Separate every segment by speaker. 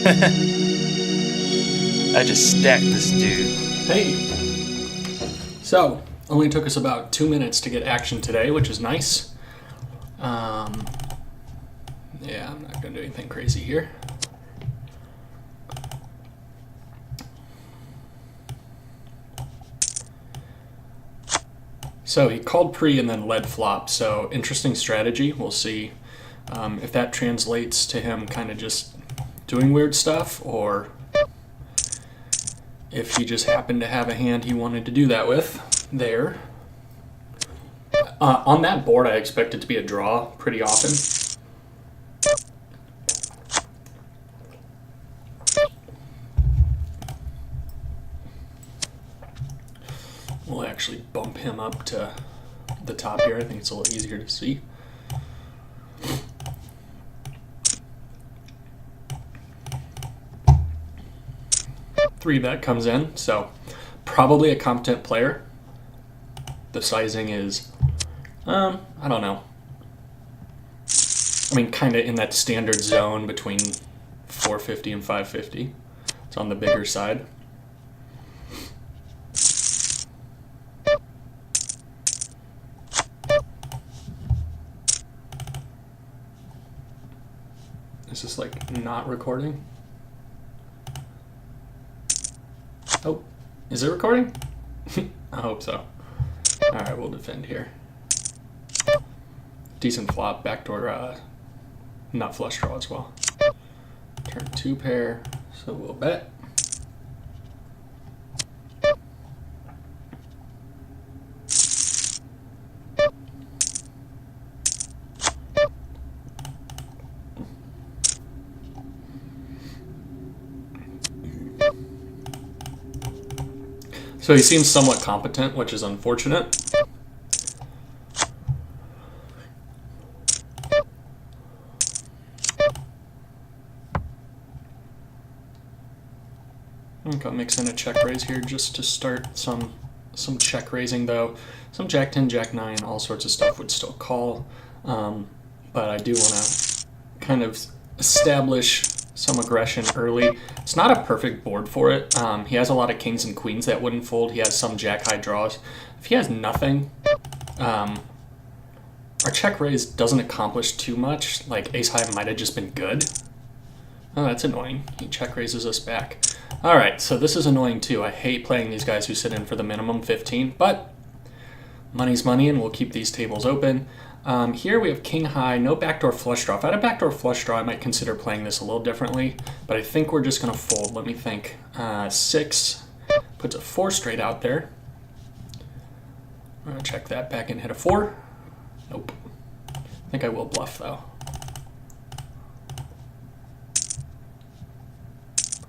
Speaker 1: I just stacked this dude.
Speaker 2: Hey! So, only took us about 2 minutes to get action today, which is nice. Yeah, I'm not going to do anything crazy here. So he called pre and then led flop, so interesting strategy. We'll see if that translates to him kind of just doing weird stuff, or if he just happened to have a hand he wanted to do that with there. On that board, I expect it to be a draw pretty often. We'll actually bump him up to the top here. I think it's a little easier to see. Three bet comes in, so probably a competent player. The sizing is, I don't know. I mean, kind of in that standard zone between 450 and 550. It's on the bigger side. Is this like not recording? Oh, is it recording? I hope so. All right, we'll defend here. Decent flop, backdoor nut flush draw as well. Turn two pair, so we'll bet. So he seems somewhat competent, which is unfortunate. I think I'll mix in a check raise here just to start some check raising, though. Some jack 10, jack 9, all sorts of stuff would still call. But I do want to kind of establish some aggression early. It's not a perfect board for it. He has a lot of kings and queens that wouldn't fold. He has some jack high draws. If he has nothing, our check raise doesn't accomplish too much. Like ace high might have just been good. Oh, that's annoying. He check raises us back. All right, so this is annoying too. I hate playing these guys who sit in for the minimum 15, but money's money and we'll keep these tables open. Here we have king high, no backdoor flush draw. If I had a backdoor flush draw, I might consider playing this a little differently, but I think we're just gonna fold. Let me think. 6 puts a 4 straight out there. I'm gonna check that back and hit a 4. Nope. I think I will bluff though.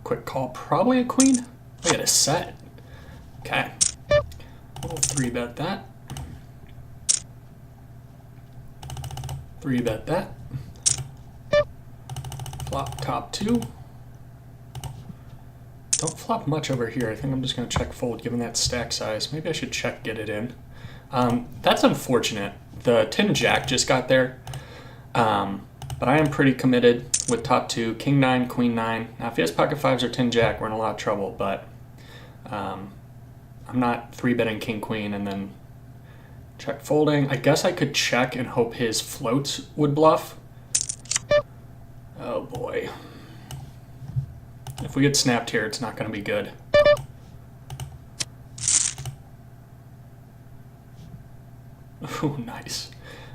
Speaker 2: Quick call, probably a queen. I got a set. Okay. We'll 3-bet that. 3-bet that. Flop top 2. Don't flop much over here. I think I'm just going to check fold given that stack size. Maybe I should check get it in. That's unfortunate. The 10 jack just got there. But I am pretty committed with top 2. King 9, queen 9. Now if he has pocket 5s or 10 jack, we're in a lot of trouble. But I'm not 3-betting king queen and then check folding. I guess I could check and hope his floats would bluff. Oh boy. If we get snapped here, it's not going to be good. Ooh, nice.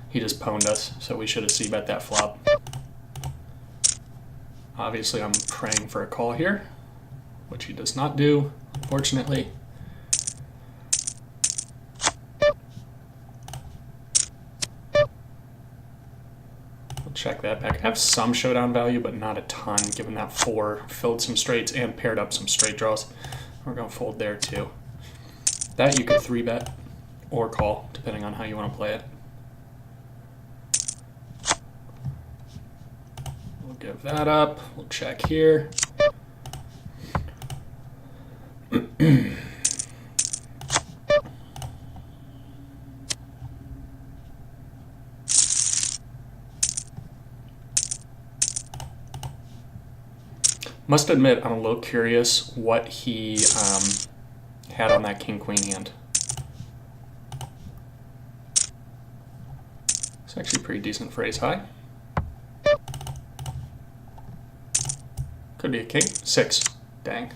Speaker 2: He just pwned us, so we should have c-bet that flop. Obviously, I'm praying for a call here, which he does not do, unfortunately. Check that back. I have some showdown value, but not a ton, given that 4 filled some straights and paired up some straight draws. We're going to fold there too. That you could 3-bet or call, depending on how you want to play it. We'll give that up. We'll check here. Must admit, I'm a little curious what he had on that king-queen hand. It's actually pretty decent for ace high. Could be a king. 6. Dang.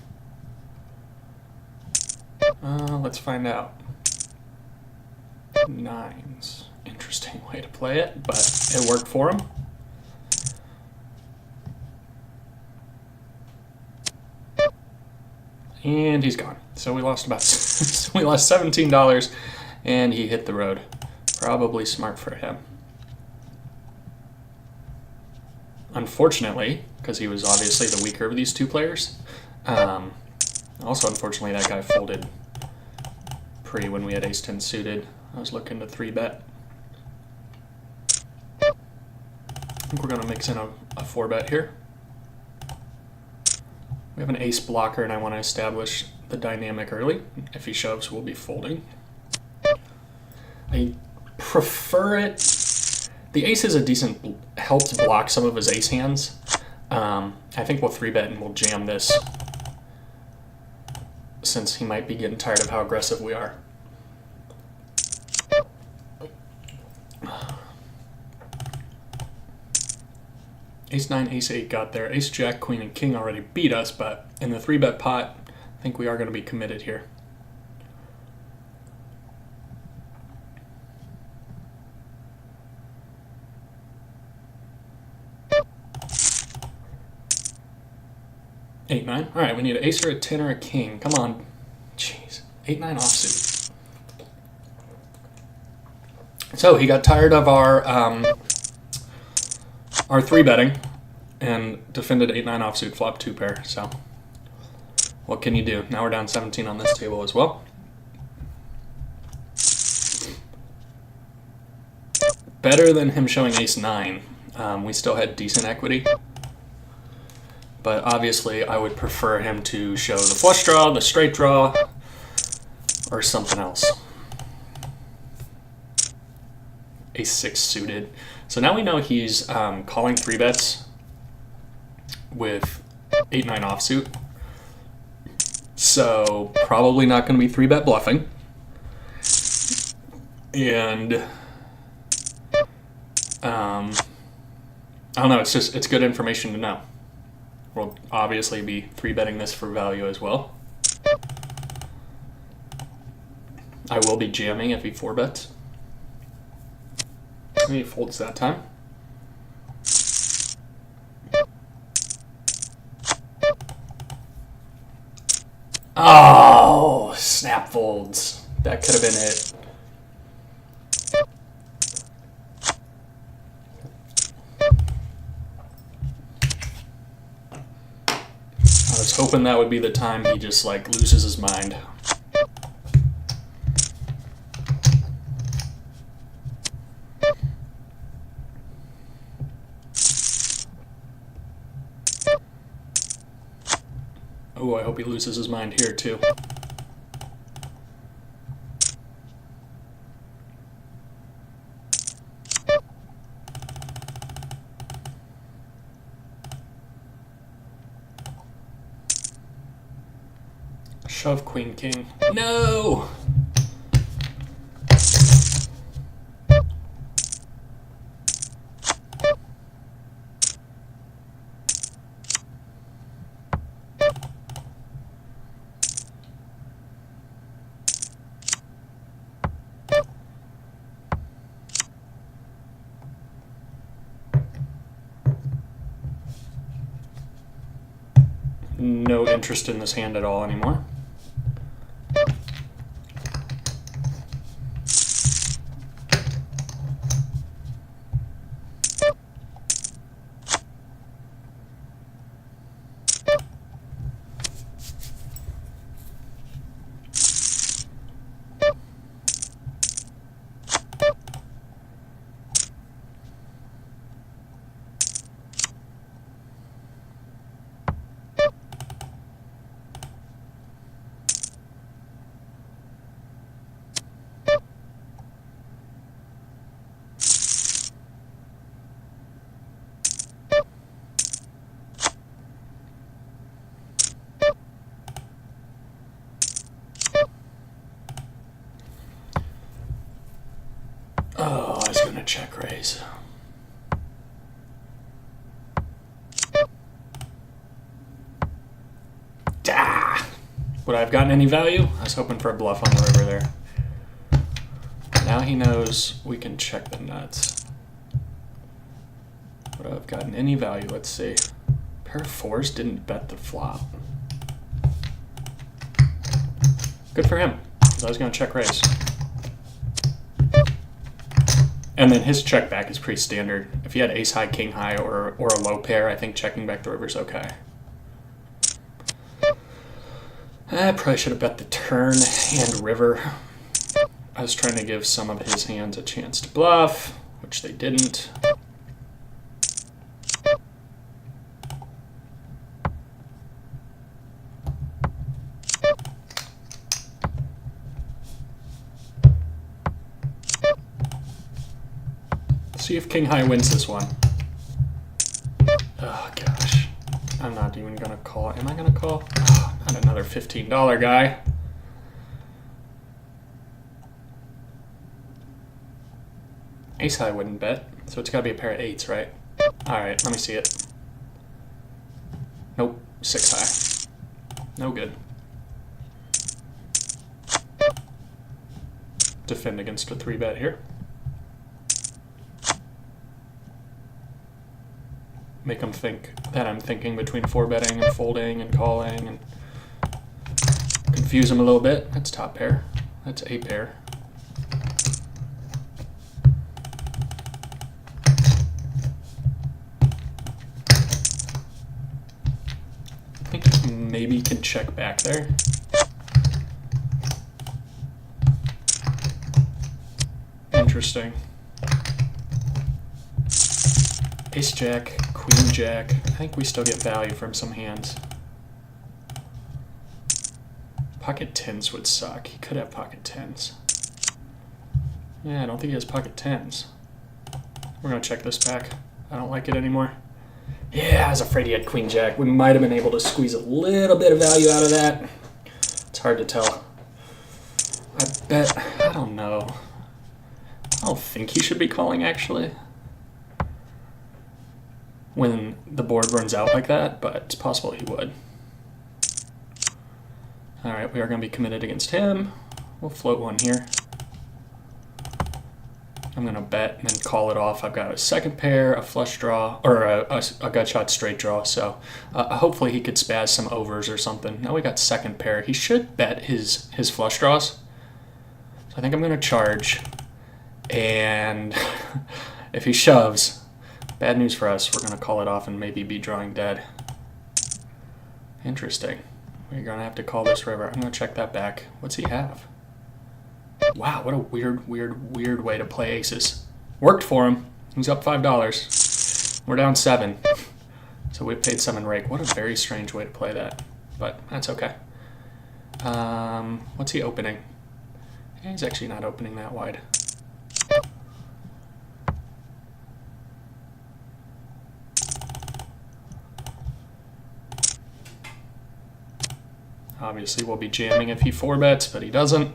Speaker 2: Let's find out. 9s. Interesting way to play it, but it worked for him. And he's gone. So we lost about we lost $17, and he hit the road. Probably smart for him. Unfortunately, because he was obviously the weaker of these two players. Also, unfortunately, that guy folded pre when we had ace-10 suited. I was looking to 3-bet. I think we're going to mix in a 4-bet here. We have an ace blocker, and I want to establish the dynamic early. If he shoves, we'll be folding. I prefer it. The ace is a decent, helps block some of his ace hands. I think we'll 3-bet and we'll jam this, since he might be getting tired of how aggressive we are. Ace-9, ace-8 got there. Ace-jack, queen, and king already beat us, but in the 3-bet pot, I think we are going to be committed here. Eight-9. All right, we need an ace or a 10 or a king. Come on. Jeez. 8-9 offsuit. So he got tired of our 3-betting and defended 8-9 offsuit flop 2-pair. So what can you do? Now we're down 17 on this table as well. Better than him showing ace-9. We still had decent equity. But obviously I would prefer him to show the flush draw, the straight draw, or something else. Ace-6 suited. So now we know he's calling 3-bets with 8-9 offsuit. So probably not going to be 3-bet bluffing. And I don't know, it's good information to know. We'll obviously be 3-betting this for value as well. I will be jamming if he 4-bets. He folds that time. Oh, snap folds. That could have been it. I was hoping that would be the time he just like loses his mind. Oh, I hope he loses his mind here too. Shove queen king. No! No interest in this hand at all anymore. gonna check raise. Would I have gotten any value? I was hoping for a bluff on the river there. Now he knows we can check the nuts. Would I have gotten any value? Let's see. Pair of fours didn't bet the flop. Good for him, because I was going to check raise. And then his check back is pretty standard. If he had ace high, king high, or a low pair, I think checking back the river's okay. I probably should have bet the turn and river. I was trying to give some of his hands a chance to bluff, which they didn't. See if king high wins this one. Oh gosh, I'm not even gonna call. Am I gonna call? Oh, not another $15 guy. Ace high wouldn't bet, so it's gotta be a pair of eights, right? All right, let me see it. Nope, six high. No good. Defend against a 3-bet here. Make him think that I'm thinking between 4-betting and folding and calling, and confuse him a little bit. That's top pair. That's a pair. I think maybe can check back there. Interesting. Ace jack, queen jack. I think we still get value from some hands. Pocket tens would suck. He could have pocket tens. Yeah, I don't think he has pocket tens. We're gonna check this back. I don't like it anymore. Yeah, I was afraid he had queen jack. We might have been able to squeeze a little bit of value out of that. It's hard to tell. I bet, I don't know. I don't think he should be calling actually when the board runs out like that, but it's possible he would. All right, we are going to be committed against him. We'll float one here. I'm going to bet and then call it off. I've got a second pair, a flush draw, or a gut shot straight draw, so hopefully he could spaz some overs or something. Now we got second pair. He should bet his flush draws. So I think I'm going to charge, and if he shoves, bad news for us. We're going to call it off and maybe be drawing dead. Interesting. We're going to have to call this river. I'm going to check that back. What's he have? Wow, what a weird way to play aces. Worked for him. He's up $5. We're down 7. So we paid 7 rake. What a very strange way to play that. But that's okay. What's he opening? He's actually not opening that wide. Obviously, we'll be jamming if he 4-bets, but he doesn't.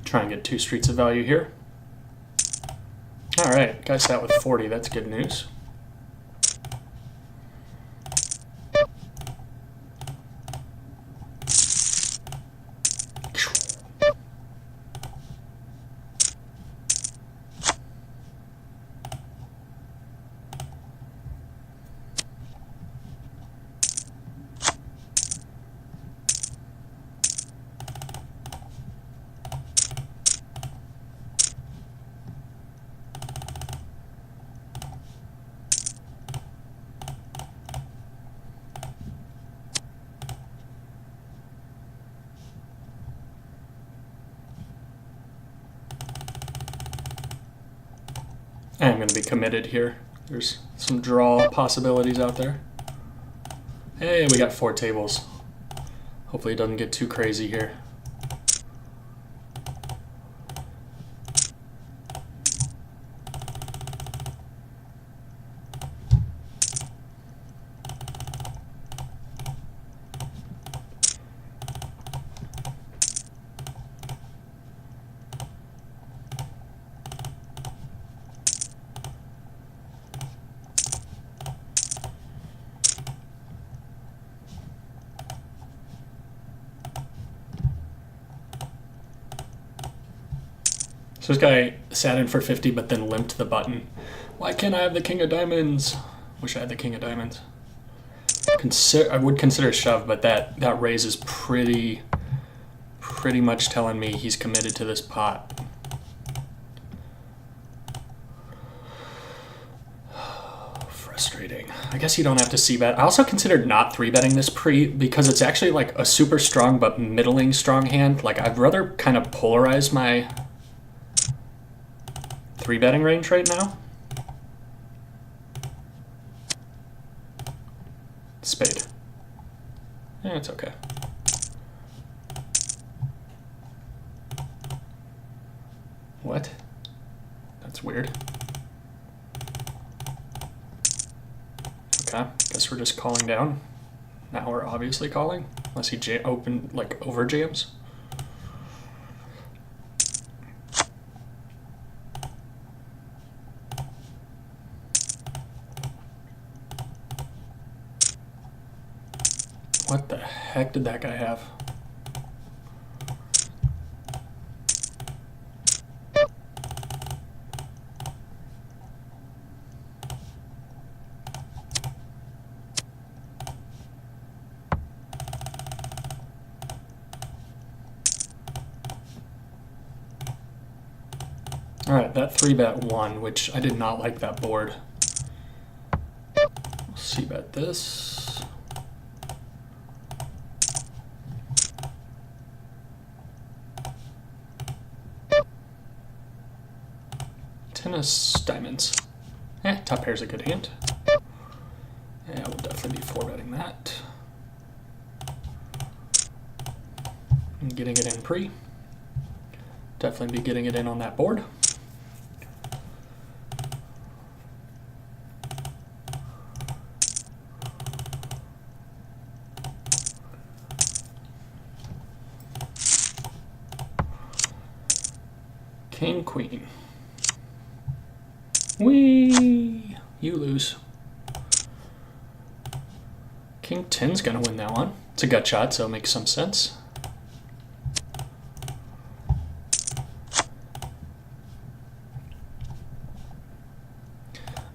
Speaker 2: Try and get 2 streets of value here. All right, guy sat with 40. That's good news. I'm going to be committed here. There's some draw possibilities out there. Hey, we got 4 tables. Hopefully it doesn't get too crazy here. So this guy sat in for 50 but then limped the button. Why can't I have the king of diamonds? Wish I had the king of diamonds. I would consider a shove, but that raise is pretty much telling me he's committed to this pot. Frustrating. I guess you don't have to c-bet. I also considered not 3-betting this pre because it's actually like a super strong but middling strong hand. Like I'd rather kind of polarize my 3-betting range right now. Spade. Yeah, it's okay. What? That's weird. Okay, guess we're just calling down. Now we're obviously calling, unless he over jams. What the heck did that guy have? All right, that 3-bet won, which I did not like that board. We'll c-bet this. Tennis diamonds. Top pair's a good hand. Yeah, we'll definitely be 4-betting that. And getting it in pre. Definitely be getting it in on that board. King, queen. Whee! You lose. King 10's gonna win that one. It's a gut shot, so it makes some sense.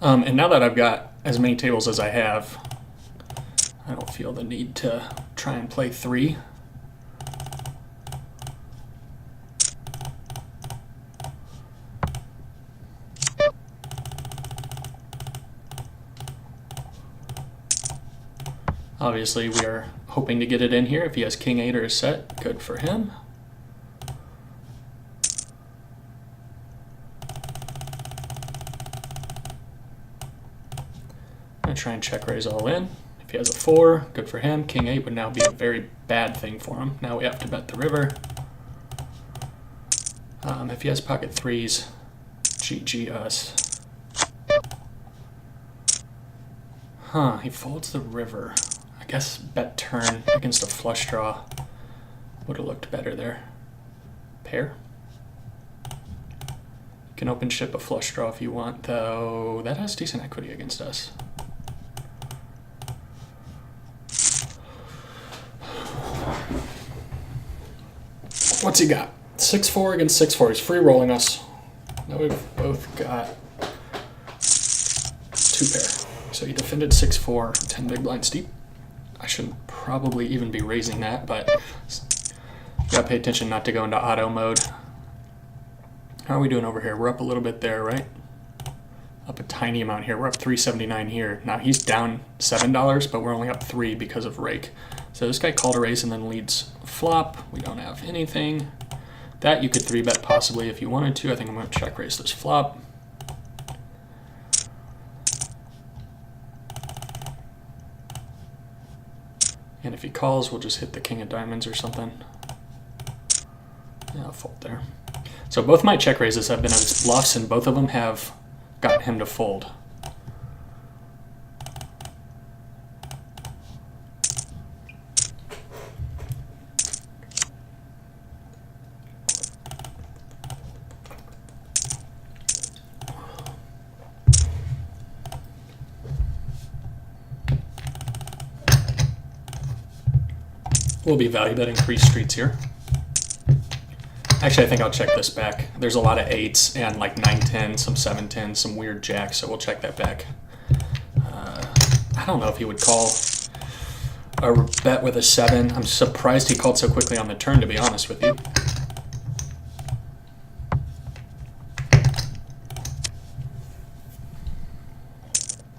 Speaker 2: And now that I've got as many tables as I have, I don't feel the need to try and play 3. Obviously, we are hoping to get it in here. If he has king 8 or a set, good for him. I'm going to try and check raise all in. If he has a 4, good for him. King 8 would now be a very bad thing for him. Now we have to bet the river. If he has pocket 3s, GG us. Huh, he folds the river. I guess bet turn against a flush draw would have looked better there. Pair. You can open ship a flush draw if you want, though that has decent equity against us. What's he got? 6-4 against 6-4. He's free rolling us. Now we've both got 2 pair. So he defended 6-4, 10 big blind steep. I shouldn't probably even be raising that, but you gotta pay attention not to go into auto mode. How are we doing over here? We're up a little bit there, right? Up a tiny amount here. We're up $3.79 here. Now he's down $7, but we're only up 3 because of rake. So this guy called a raise and then leads flop. We don't have anything. That you could 3-bet possibly if you wanted to. I think I'm going to check raise this flop. And if he calls, we'll just hit the king of diamonds or something. Yeah, I'll fold there. So both my check raises have been as bluffs, and both of them have gotten him to fold. We'll be value betting 3 streets here. Actually, I think I'll check this back. There's a lot of 8s and like 9-10, some 7-10, some weird jacks, so we'll check that back. I don't know if he would call a bet with a 7. I'm surprised he called so quickly on the turn, to be honest with you.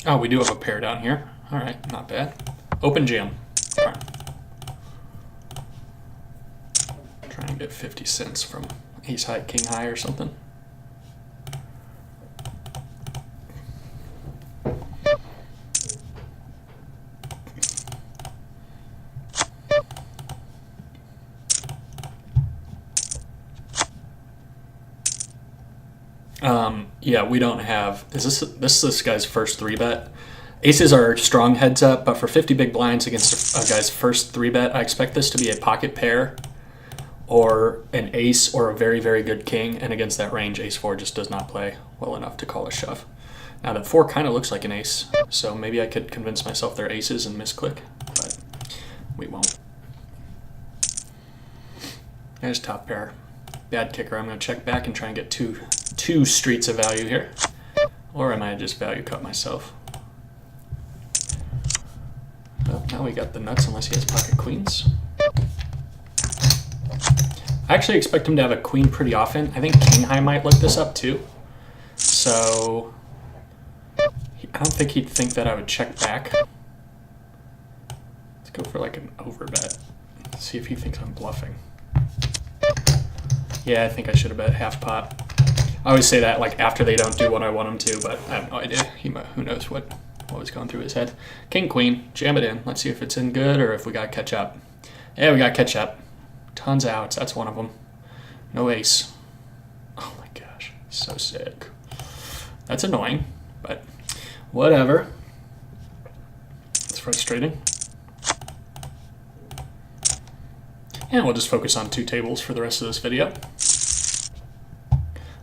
Speaker 2: Oh, we do have a pair down here. All right, not bad. Open jam. All right. Trying to get 50 cents from ace high, king high or something. Yeah, we don't have. This is this guy's first 3-bet. Aces are strong heads up, but for 50 big blinds against a guy's first 3-bet, I expect this to be a pocket pair or an ace or a very, very good king, and against that range, ace 4 just does not play well enough to call a shove. Now that 4 kind of looks like an ace, so maybe I could convince myself they're aces and misclick, but we won't. There's top pair. Bad kicker. I'm going to check back and try and get two streets of value here. Or I might just value cut myself. Well, now we got the nuts unless he has pocket queens. I actually expect him to have a queen pretty often. I think king high might look this up too. So I don't think he'd think that I would check back. Let's go for like an overbet. See if he thinks I'm bluffing. Yeah, I think I should have bet half pot. I always say that like after they don't do what I want them to, but I have no idea. Who knows what was going through his head. King, queen, jam it in. Let's see if it's in good or if we got catch up. Yeah, we got catch up. Tons of outs. That's one of them. No ace. Oh my gosh, so sick. That's annoying, but whatever. It's frustrating. And we'll just focus on 2 tables for the rest of this video.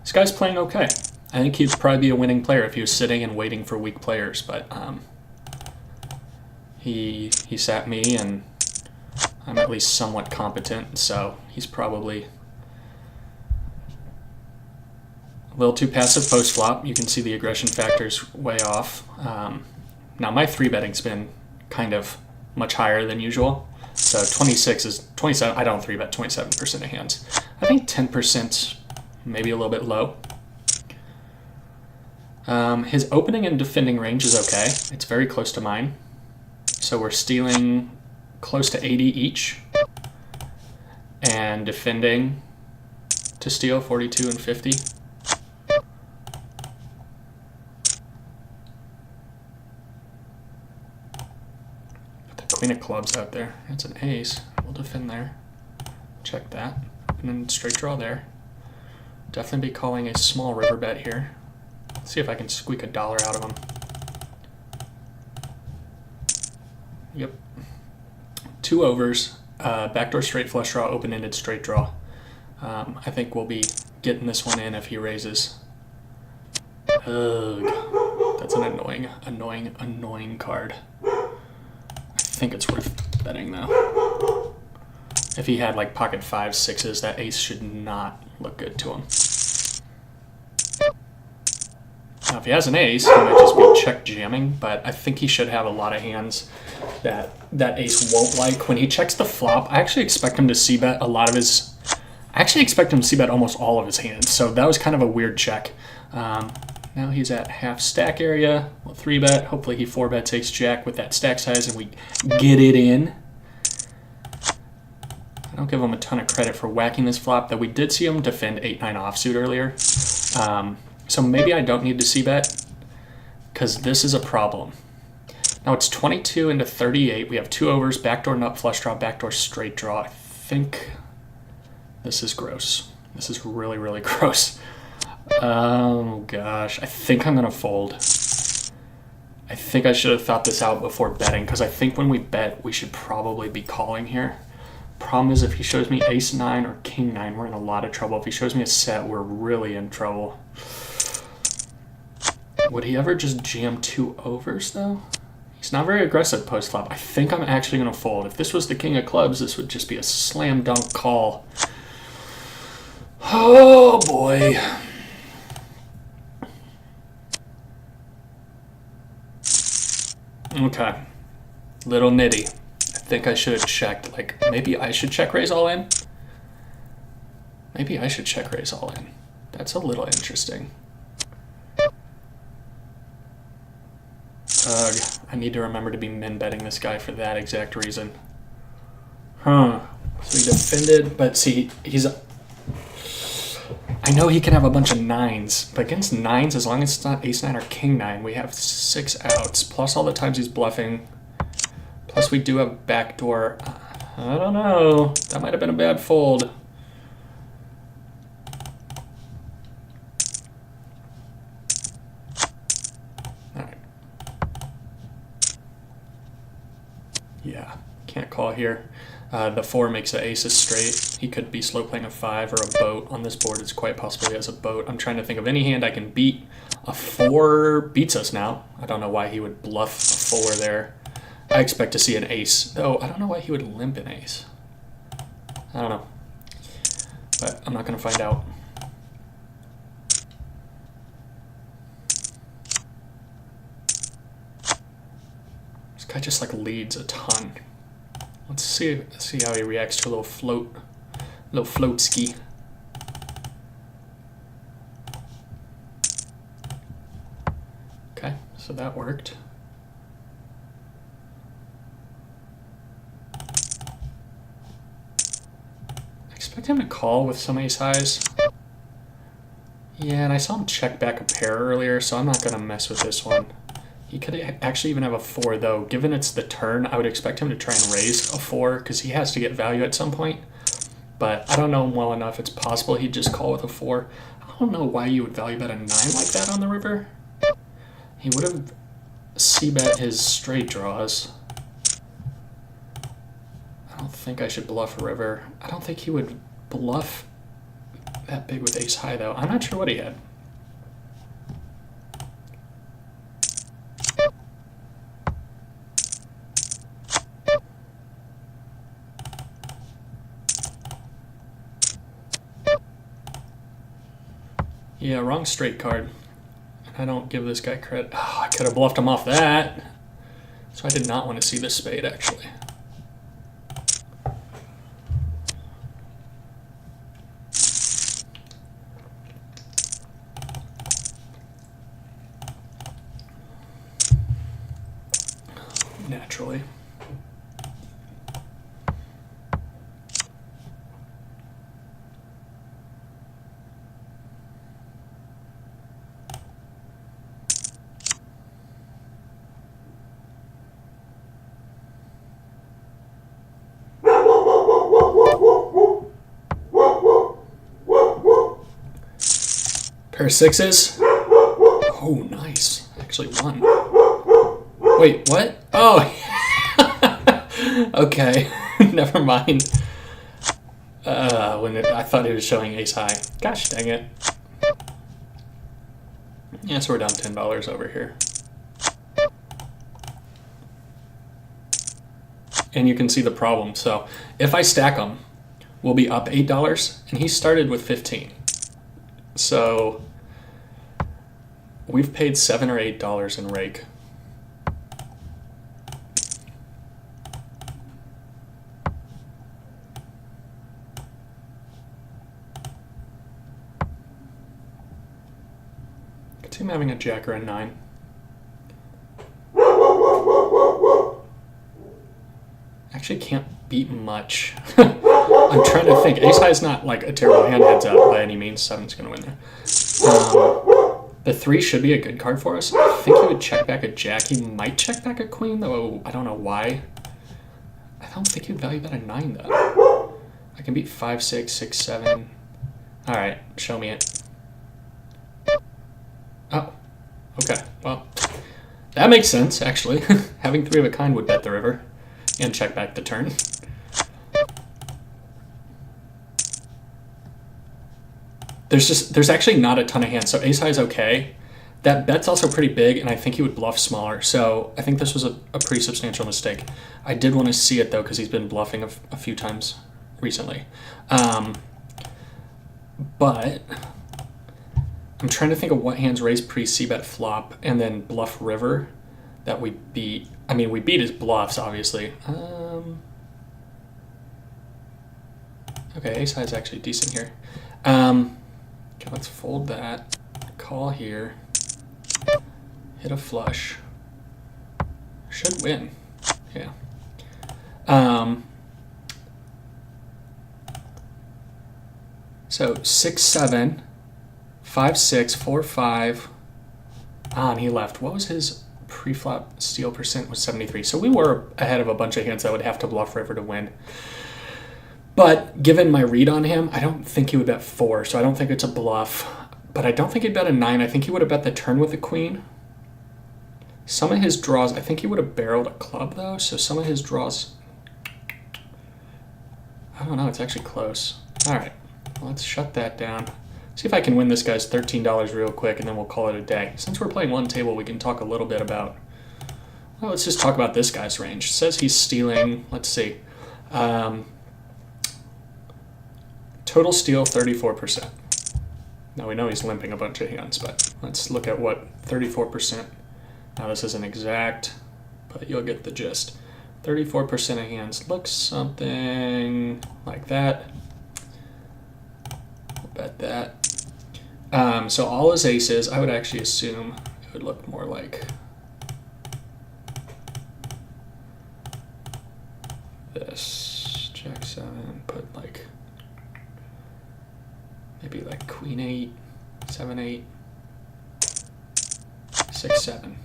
Speaker 2: This guy's playing okay. I think he'd probably be a winning player if he was sitting and waiting for weak players, but he sat me and I'm at least somewhat competent, so he's probably a little too passive post-flop. You can see the aggression factor's way off. Now my 3-betting's been kind of much higher than usual. So 26 is 27. I don't 3-bet 27% of hands. I think 10%, maybe a little bit low. His opening and defending range is okay. It's very close to mine. So we're stealing close to 80 each. And defending to steal 42 and 50. Queen of clubs out there. That's an ace. We'll defend there. Check that. And then straight draw there. Definitely be calling a small river bet here. Let's see if I can squeak $1 out of him. Yep. 2 overs. Backdoor straight flush draw, open-ended straight draw. I think we'll be getting this one in if he raises. Ugh. That's an annoying card. I think it's worth betting though. If he had like pocket 5s, 6s, that ace should not look good to him. Now if he has an ace, he might just be check jamming, but I think he should have a lot of hands that ace won't like. When he checks the flop, I actually expect him to c-bet a lot of his... I actually expect him to c-bet almost all of his hands, so that was kind of a weird check. Now he's at half stack area. We'll 3-bet. Hopefully he 4-bets ace-jack with that stack size and we get it in. I don't give him a ton of credit for whacking this flop, though we did see him defend 8-9 offsuit earlier. So maybe I don't need to c-bet because this is a problem. Now it's 22 into 38. We have 2 overs, backdoor nut flush draw, backdoor straight draw. I think this is gross. This is really, really gross. Oh gosh, I think I'm gonna fold. I think I should have thought this out before betting, because I think when we bet, we should probably be calling here. Problem is, if he shows me ace 9 or king 9, we're in a lot of trouble. If he shows me a set, we're really in trouble. Would he ever just jam 2 overs, though? He's not very aggressive post-flop. I think I'm actually going to fold. If this was the king of clubs, this would just be a slam dunk call. Oh, boy. Okay. Little nitty. I think I should have checked. Like, maybe I should check raise all in? Maybe I should check raise all in. That's a little interesting. Ugh. I need to remember to be min betting this guy for that exact reason. Huh. So he defended, but see, he's... I know he can have a bunch of 9s, but against 9s, as long as it's not ace 9 or king 9, we have 6 outs, plus all the times he's bluffing. Plus we do have backdoor. I don't know. That might have been a bad fold. All right. Yeah, can't call here. The 4 makes the aces straight. He could be slow playing a 5 or a boat on this board. It's quite possible he has a boat. I'm trying to think of any hand I can beat. A 4 beats us now. I don't know why he would bluff a 4 there. I expect to see an ace, though I don't know why he would limp an ace. I don't know. But I'm not going to find out. This guy just like leads a ton. Let's see how he reacts to a little float ski. Okay, so that worked. I expect him to call with some ace highs. Yeah, and I saw him check back a pair earlier, so I'm not gonna mess with this one. He could actually even have a 4, though. Given it's the turn, I would expect him to try and raise a 4, because he has to get value at some point. But I don't know him well enough. It's possible he'd just call with a 4. I don't know why you would value bet a 9 like that on the river. He would have c-bet his straight draws. I don't think I should bluff a river. I don't think he would bluff that big with ace high, though. I'm not sure what he had. Yeah, wrong straight card. I don't give this guy credit. Oh, I could have bluffed him off that. So I did not want to see this spade, actually. Naturally. Pair of 6s. Oh, nice. Actually won. Wait, what? Oh, okay. Never mind. I thought he was showing ace high. Gosh dang it. Yeah, so we're down $10 over here. And you can see the problem. So if I stack them, we'll be up $8, and he started with 15. So we've paid $7 or $8 in rake. Could see him having a jack or a 9. Actually can't beat much. I'm trying to think. Ace high is not like a terrible hand heads up by any means. 7's going to win there. The 3 should be a good card for us. I think he would check back a jack. He might check back a queen, though I don't know why. I don't think he'd value bet a 9, though. I can beat 5, 6, 6, 7. All right, show me it. Oh, okay. Well, that makes sense, actually. Having 3 of a kind would bet the river and check back the turn. There's actually not a ton of hands, so ace high is okay. That bet's also pretty big, and I think he would bluff smaller, so I think this was a pretty substantial mistake. I did want to see it, though, because he's been bluffing a few times recently. But I'm trying to think of what hands raise pre c-bet flop and then bluff river that we beat. I mean, we beat his bluffs, obviously. Okay, ace high is actually decent here. Okay, let's fold that, call here, hit a flush, should win, yeah. So 6, 7, 5, 6, 4, 5, and he left. What was his pre-flop steal percent? Was 73. So we were ahead of a bunch of hands that would have to bluff river to win. But given my read on him, I don't think he would bet 4, so I don't think it's a bluff. But I don't think he'd bet a 9. I think he would have bet the turn with the queen. Some of his draws, I think he would have barreled a club, though, so some of his draws... I don't know, it's actually close. All right, let's shut that down. See if I can win this guy's $13 real quick, and then we'll call it a day. Since we're playing one table, we can talk a little bit about... Well, let's just talk about this guy's range. It says he's stealing, let's see... Total steal, 34%. Now we know he's limping a bunch of hands, but let's look at what 34%. Now this isn't exact, but you'll get the gist. 34% of hands looks something like that. We'll bet that. So all his aces, I would actually assume it would look more like this. Jack 7, put like... maybe like queen 8, 7, 8, 6, 7.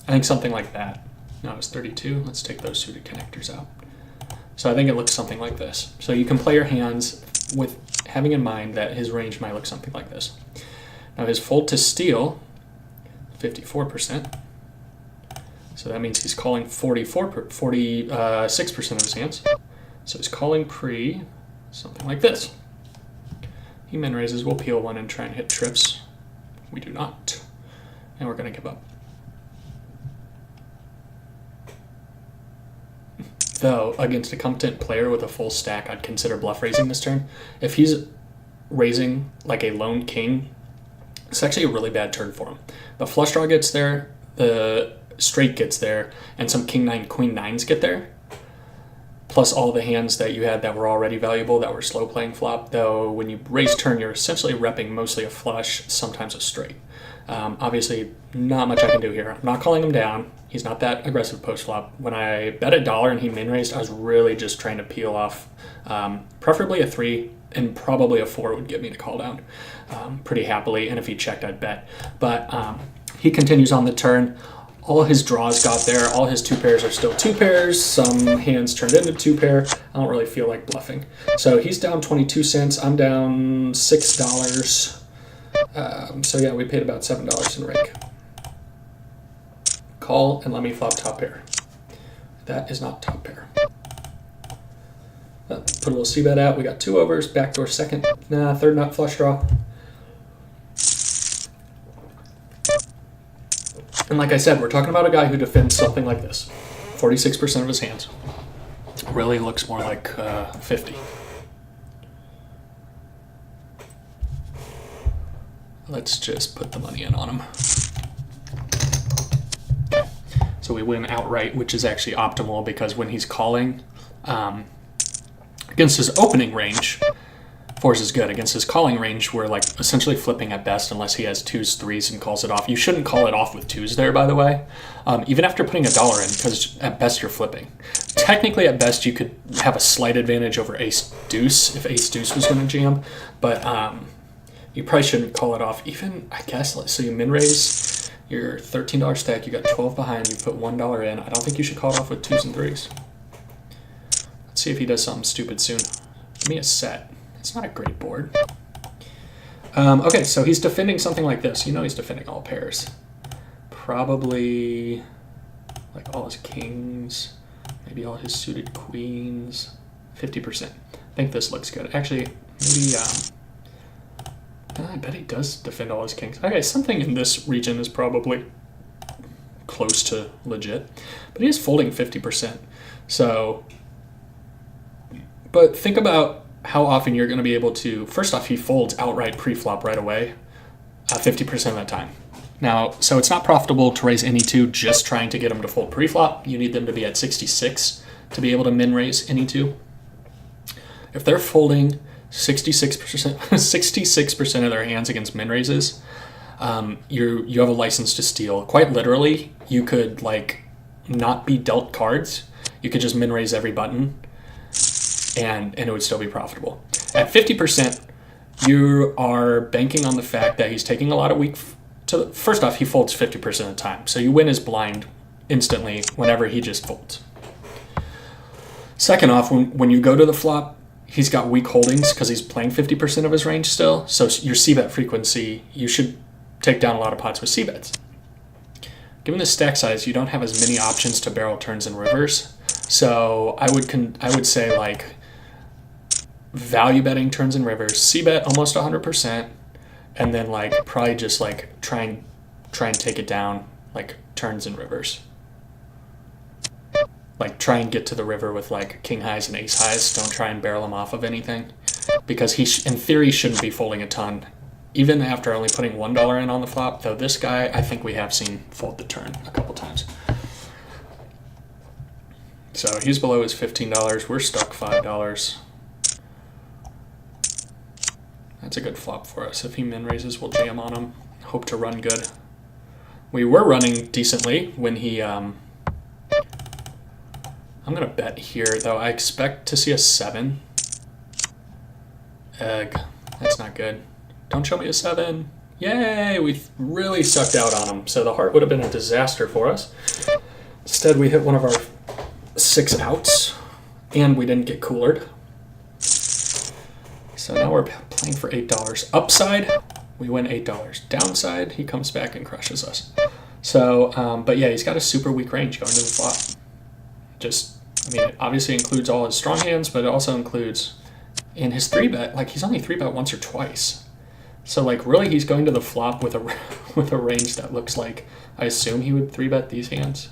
Speaker 2: I think something like that. Now it's 32. Let's take those suited connectors out. So I think it looks something like this. So you can play your hands with having in mind that his range might look something like this. Now his fold to steal, 54%. So that means he's calling 46% of his hands. So he's calling pre something like this. He min raises, we'll peel 1 and try and hit trips. We do not. And we're going to give up. Though, against a competent player with a full stack, I'd consider bluff raising this turn. If he's raising like a lone king, it's actually a really bad turn for him. The flush draw gets there, the straight gets there, and some king 9, queen 9s get there. Plus all the hands that you had that were already valuable that were slow playing flop, though when you raise turn, you're essentially repping mostly a flush, sometimes a straight. Obviously, not much I can do here. I'm not calling him down. He's not that aggressive post flop. When I bet $1 and he min raised, I was really just trying to peel off preferably a 3 and probably a 4 would get me to call down pretty happily. And if he checked, I'd bet. But he continues on the turn. All his draws got there. All his 2 pairs are still 2 pairs. Some hands turned into 2 pair. I don't really feel like bluffing. So he's down 22 cents. I'm down $6. So yeah, we paid about $7 in rake. Call and let me flop top pair. That is not top pair. Put a little c-bet out. We got 2 overs. Backdoor second. Third nut flush draw. And like I said, we're talking about a guy who defends something like this. 46% of his hands. Really looks more like 50. Let's just put the money in on him. So we win outright, which is actually optimal because when he's calling against his opening range, 4s is good. Against his calling range, we're like essentially flipping at best unless he has 2s, 3s, and calls it off. You shouldn't call it off with 2s there, by the way, even after putting $1 in, because at best you're flipping. Technically, at best, you could have a slight advantage over ace-deuce if ace-deuce was going to jam, but you probably shouldn't call it off. Even, I guess, so you min raise your $13 stack, you got 12 behind, you put $1 in. I don't think you should call it off with 2s and 3s. Let's see if he does something stupid soon. Give me a set. It's not a great board. Okay, so he's defending something like this. You know he's defending all pairs. Probably like all his kings, maybe all his suited queens. 50%. I think this looks good. Actually, maybe, I bet he does defend all his kings. Okay, something in this region is probably close to legit. But he is folding 50%. So, but think about how often you're going to be able to, first off, he folds outright pre-flop right away, 50% of the time. Now, so it's not profitable to raise any two just trying to get them to fold pre-flop. You need them to be at 66 to be able to min raise any two. If they're folding 66% of their hands against min raises, you have a license to steal. Quite literally, you could like not be dealt cards. You could just min raise every button, and it would still be profitable. At 50%, you are banking on the fact that he's taking a lot of weak. First off, he folds 50% of the time, so you win his blind instantly whenever he just folds. Second off, when you go to the flop, he's got weak holdings because he's playing 50% of his range still. So your c-bet frequency, you should take down a lot of pots with c-bets. Given the stack size, you don't have as many options to barrel turns and rivers. So I would say like value betting turns and rivers, c-bet almost 100%, and then like probably just like try and take it down like turns and rivers. Like try and get to the river with like king highs and ace highs. Don't try and barrel him off of anything, because he in theory shouldn't be folding a ton, even after only putting $1 in on the flop. Though this guy, I think we have seen fold the turn a couple times. So he's below his $15. We're stuck $5. That's a good flop for us. If he min raises, we'll jam on him. Hope to run good. We were running decently when he. I'm going to bet here, though. I expect to see a 7. Egg. That's not good. Don't show me a 7. Yay! We really sucked out on him. So the heart would have been a disaster for us. Instead, we hit one of our 6 outs, and we didn't get coolered. So now we're playing for $8. Upside, we win $8. Downside, he comes back and crushes us. So, but yeah, he's got a super weak range going to the flop. It obviously includes all his strong hands, but it also includes in his 3-bet, like he's only 3-bet once or twice. So like really he's going to the flop with a range that looks like, I assume he would 3-bet these hands.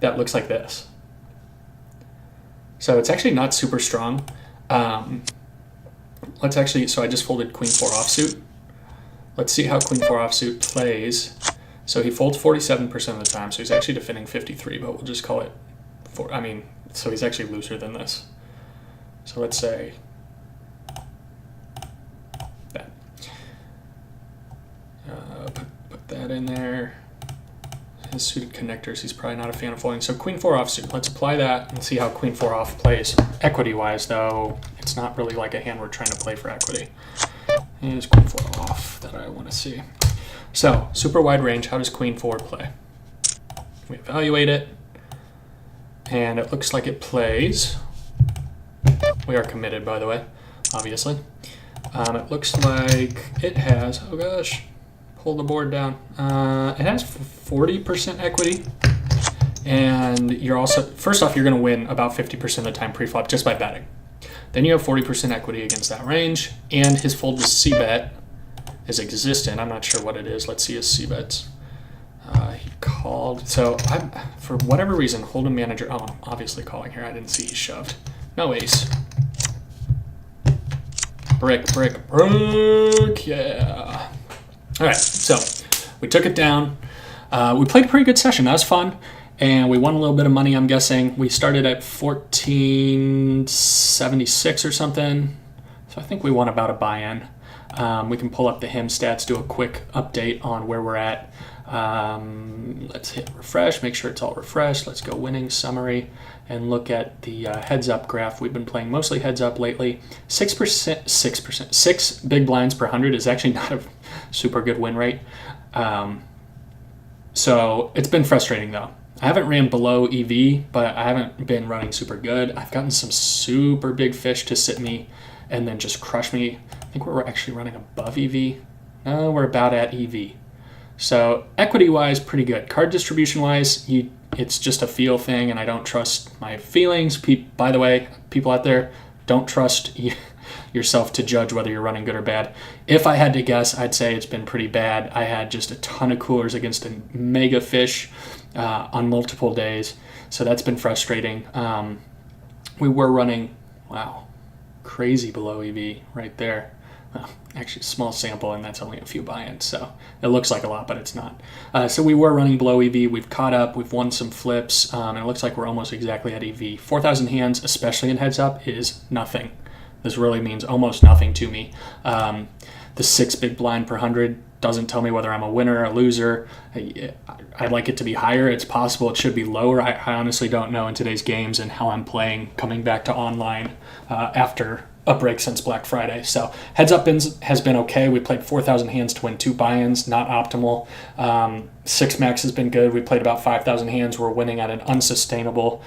Speaker 2: That looks like this. So it's actually not super strong. So I just folded Queen 4 offsuit. Let's see how Queen 4 offsuit plays. So he folds 47% of the time, so he's actually defending 53, but we'll just call it so he's actually looser than this. So let's say that. Put that in there. His suited connectors, he's probably not a fan of folding. So Queen 4 offsuit, let's apply that and see how Queen 4 off plays. Equity-wise, though, it's not really like a hand we're trying to play for equity. Here's Queen 4 off that I want to see. So, super wide range, how does Queen 4 play? We evaluate it, and it looks like it plays. We are committed, by the way, obviously. It looks like it has, oh gosh, pull the board down. It has 40% equity, and you're also, first off, you're going to win about 50% of the time pre-flop just by betting. Then you have 40% equity against that range, and his fold to c-bet is existent. I'm not sure what it is. Let's see his c-bets. He called. So for whatever reason, Hold'em manager. Oh, I'm obviously calling here. I didn't see he shoved. No ace. Brick. Yeah. All right. So we took it down. We played a pretty good session. That was fun. And we won a little bit of money, I'm guessing. We started at 1476 or something. So I think we won about a buy-in. We can pull up the HIM stats, do a quick update on where we're at. Let's hit refresh, make sure it's all refreshed. Let's go winning summary and look at the heads up graph. We've been playing mostly heads up lately. 6 big blinds per 100 is actually not a super good win rate. So it's been frustrating though. I haven't ran below EV, but I haven't been running super good. I've gotten some super big fish to sit me and then just crush me. I think we're actually running above EV. No, we're about at EV. So equity-wise, pretty good. Card distribution-wise, it's just a feel thing, and I don't trust my feelings. By the way, people out there, don't trust yourself to judge whether you're running good or bad. If I had to guess, I'd say it's been pretty bad. I had just a ton of coolers against a mega fish on multiple days, so that's been frustrating. We were running, wow, crazy below EV right there. Actually, small sample, and that's only a few buy-ins, so it looks like a lot, but it's not. So we were running below EV. We've caught up. We've won some flips, and it looks like we're almost exactly at EV. 4,000 hands, especially in heads up, is nothing. This really means almost nothing to me. The 6 big blind per 100 doesn't tell me whether I'm a winner or a loser. I'd like it to be higher. It's possible it should be lower. I honestly don't know in today's games and how I'm playing coming back to online after a break since Black Friday. So heads up has been okay. We played 4,000 hands to win 2 buy-ins, not optimal. 6 max has been good. We played about 5,000 hands. We're winning at an unsustainable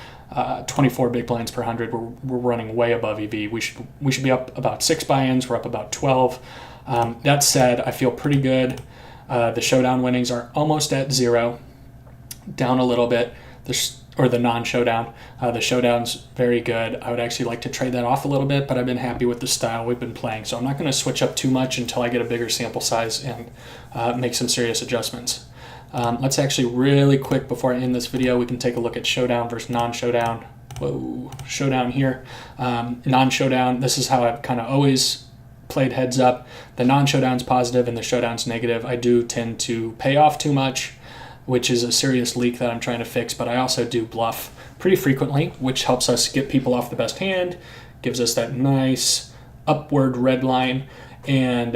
Speaker 2: 24 big blinds per 100. We're running way above EV. We should be up about 6 buy-ins. We're up about 12. That said, I feel pretty good. The showdown winnings are almost at 0, down a little bit. Or the non-showdown. The showdown's very good. I would actually like to trade that off a little bit, but I've been happy with the style we've been playing. So I'm not going to switch up too much until I get a bigger sample size and make some serious adjustments. Let's actually really quick, before I end this video, we can take a look at showdown versus non-showdown. Whoa, showdown here. Non-showdown, this is how I've kind of always played heads up. The non-showdown's positive and the showdown's negative. I do tend to pay off too much, which is a serious leak that I'm trying to fix, but I also do bluff pretty frequently, which helps us get people off the best hand, gives us that nice upward red line, and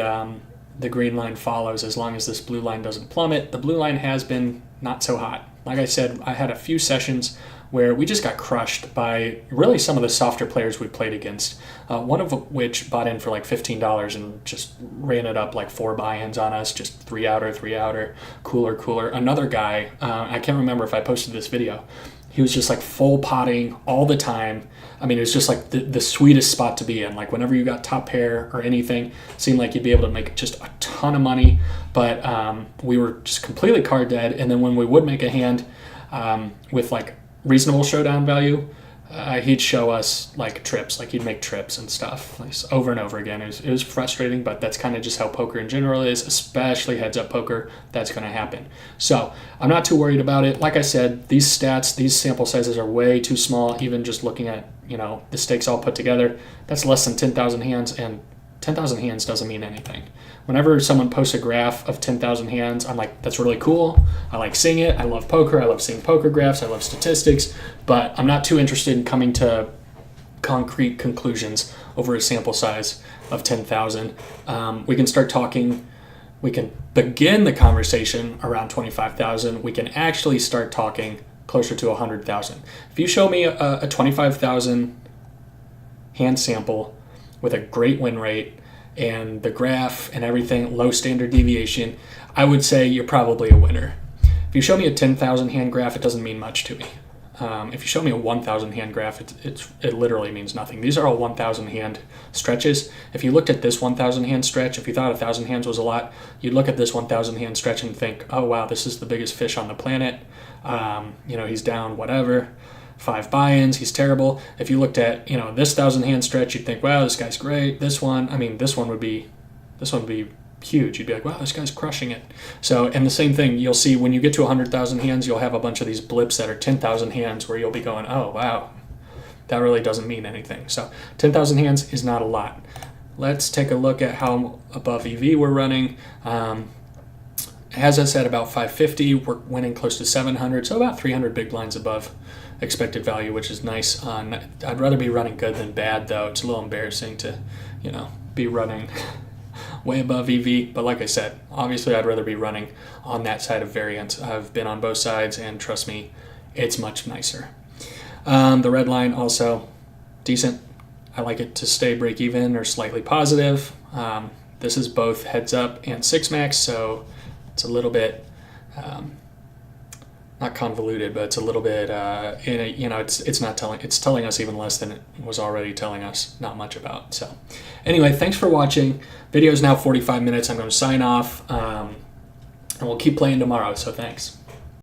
Speaker 2: the green line follows as long as this blue line doesn't plummet. The blue line has been not so hot. Like I said, I had a few sessions where we just got crushed by really some of the softer players we played against. One of which bought in for like $15 and just ran it up like 4 buy-ins on us, just 3 outer, cooler. Another guy, I can't remember if I posted this video, he was just like full potting all the time. I mean, it was just like the sweetest spot to be in. Like whenever you got top pair or anything, seemed like you'd be able to make just a ton of money, but we were just completely card dead. And then when we would make a hand with like reasonable showdown value, he'd show us like trips, like he'd make trips and stuff like over and over again. It was frustrating, but that's kind of just how poker in general is, especially heads up poker. That's going to happen. So I'm not too worried about it. Like I said, these stats, these sample sizes are way too small. Even just looking at, the stakes all put together, that's less than 10,000 hands, and 10,000 hands doesn't mean anything. Whenever someone posts a graph of 10,000 hands, I'm like, that's really cool. I like seeing it. I love poker. I love seeing poker graphs. I love statistics, but I'm not too interested in coming to concrete conclusions over a sample size of 10,000. We can start talking. We can begin the conversation around 25,000. We can actually start talking closer to 100,000. If you show me a 25,000 hand sample with a great win rate and the graph and everything, low standard deviation, I would say you're probably a winner. If you show me a 10,000 hand graph, it doesn't mean much to me. If you show me a 1,000 hand graph, it literally means nothing. These are all 1,000 hand stretches. If you looked at this 1,000 hand stretch, if you thought 1,000 hands was a lot, you'd look at this 1,000 hand stretch and think, oh wow, this is the biggest fish on the planet. He's down whatever, 5 buy-ins, he's terrible. If you looked at, this 1,000 hand stretch, you'd think, wow, this guy's great. This one would be huge. You'd be like, wow, this guy's crushing it. So, and the same thing, you'll see when you get to 100,000 hands, you'll have a bunch of these blips that are 10,000 hands where you'll be going, oh, wow, that really doesn't mean anything. So 10,000 hands is not a lot. Let's take a look at how above EV we're running. As I said, about 550, we're winning close to 700, so about 300 big blinds above expected value, which is nice. I'd rather be running good than bad, though. It's a little embarrassing to, be running way above EV. But like I said, obviously I'd rather be running on that side of variant. I've been on both sides, and trust me, it's much nicer. The red line also decent. I like it to stay break even or slightly positive. This is both heads up and 6 max, so it's a little bit not convoluted, but it's a little bit it's telling us even less than it was already telling us not much about. So anyway, thanks for watching. Video is now 45 minutes. I'm going to sign off, and we'll keep playing tomorrow. So thanks.